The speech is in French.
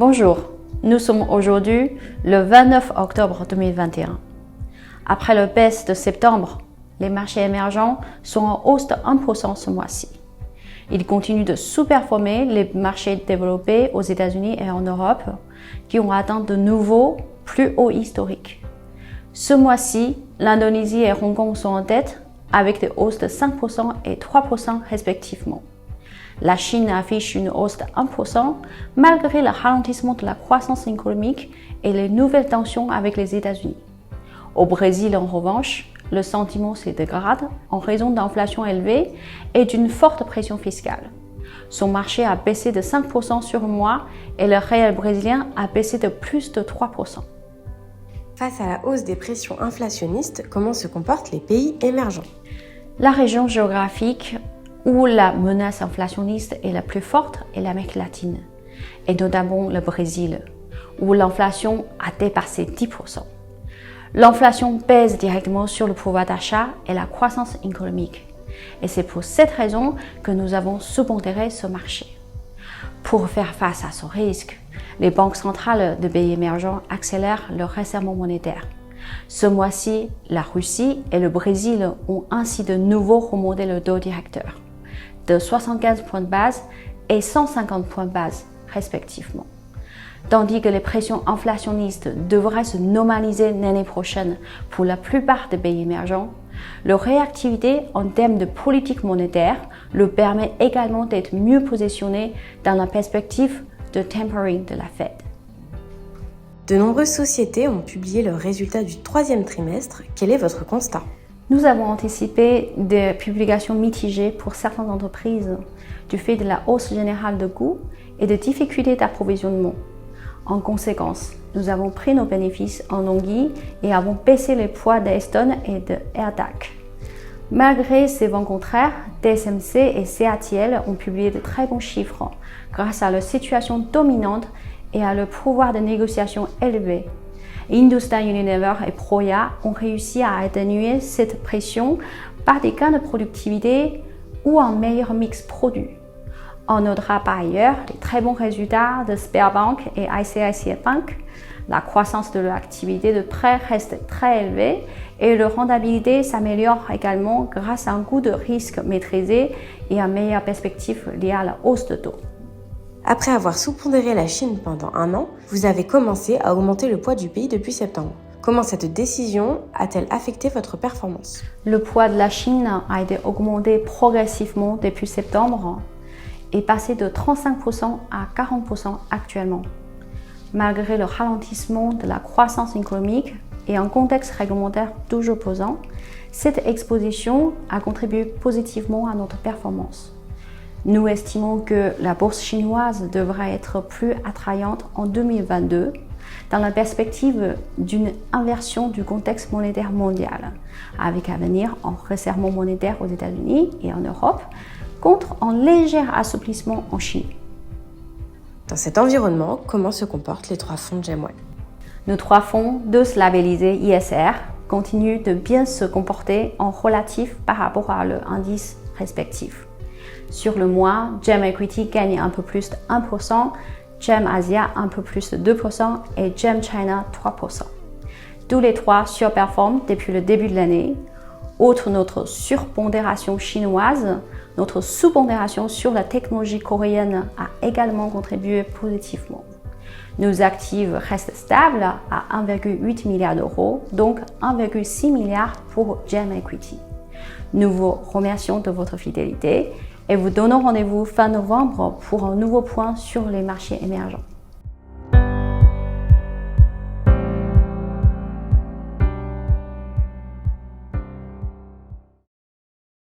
Bonjour, nous sommes aujourd'hui le 29 octobre 2021. Après le baisse de septembre, les marchés émergents sont en hausse de 1% ce mois-ci. Ils continuent de sous-performer les marchés développés aux États-Unis et en Europe, qui ont atteint de nouveaux plus hauts historiques. Ce mois-ci, l'Indonésie et Hong Kong sont en tête, avec des hausses de 5% et 3% respectivement. La Chine affiche une hausse de 1% malgré le ralentissement de la croissance économique et les nouvelles tensions avec les États-Unis. Au Brésil, en revanche, le sentiment se dégrade en raison d'inflation élevée et d'une forte pression fiscale. Son marché a baissé de 5% sur le mois et le réel brésilien a baissé de plus de 3%. Face à la hausse des pressions inflationnistes, comment se comportent les pays émergents? La région géographique où la menace inflationniste est la plus forte est l'Amérique latine, et notamment le Brésil, où l'inflation a dépassé 10%. L'inflation pèse directement sur le pouvoir d'achat et la croissance économique, et c'est pour cette raison que nous avons sous-pondéré ce marché. Pour faire face à ce risque, les banques centrales de pays émergents accélèrent leur resserrement monétaire. Ce mois-ci, la Russie et le Brésil ont ainsi de nouveau remonté le taux directeur de 75 points de base et 150 points de base respectivement. Tandis que les pressions inflationnistes devraient se normaliser l'année prochaine pour la plupart des pays émergents, leur réactivité en termes de politique monétaire leur permet également d'être mieux positionné dans la perspective de tapering de la Fed. De nombreuses sociétés ont publié leurs résultats du troisième trimestre. Quel est votre constat? Nous avons anticipé des publications mitigées pour certaines entreprises du fait de la hausse générale de coûts et de difficultés d'approvisionnement. En conséquence, nous avons pris nos bénéfices en anguille et avons baissé les poids d'Aeston et de AirTAC. Malgré ces vents contraires, TSMC et CATL ont publié de très bons chiffres grâce à leur situation dominante et à leur pouvoir de négociation élevé. Hindustan Unilever et Proya ont réussi à atténuer cette pression par des gains de productivité ou un meilleur mix produit. On notera par ailleurs les très bons résultats de Sberbank et ICICI Bank. La croissance de leur activité de prêt reste très élevée et leur rentabilité s'améliore également grâce à un coût de risque maîtrisé et à une meilleure perspective liée à la hausse de taux. Après avoir sous-pondéré la Chine pendant un an, vous avez commencé à augmenter le poids du pays depuis septembre. Comment cette décision a-t-elle affecté votre performance? Le poids de la Chine a été augmenté progressivement depuis septembre et passé de 35% à 40% actuellement. Malgré le ralentissement de la croissance économique et un contexte réglementaire toujours pesant, cette exposition a contribué positivement à notre performance. Nous estimons que la bourse chinoise devrait être plus attrayante en 2022 dans la perspective d'une inversion du contexte monétaire mondial, avec à venir un resserrement monétaire aux États-Unis et en Europe contre un léger assouplissement en Chine. Dans cet environnement, comment se comportent les trois fonds GEM1? Nos trois fonds, tous labellisés ISR, continuent de bien se comporter en relatif par rapport à leur indice respectif. Sur le mois, GEM Equity gagne un peu plus de 1%, GEM Asia un peu plus de 2% et GEM China 3%. Tous les trois surperforment depuis le début de l'année. Outre notre surpondération chinoise, notre sous-pondération sur la technologie coréenne a également contribué positivement. Nos actifs restent stables à 1,8 milliard d'euros, donc 1,6 milliard pour GEM Equity. Nous vous remercions de votre fidélité et vous donnons rendez-vous fin novembre pour un nouveau point sur les marchés émergents.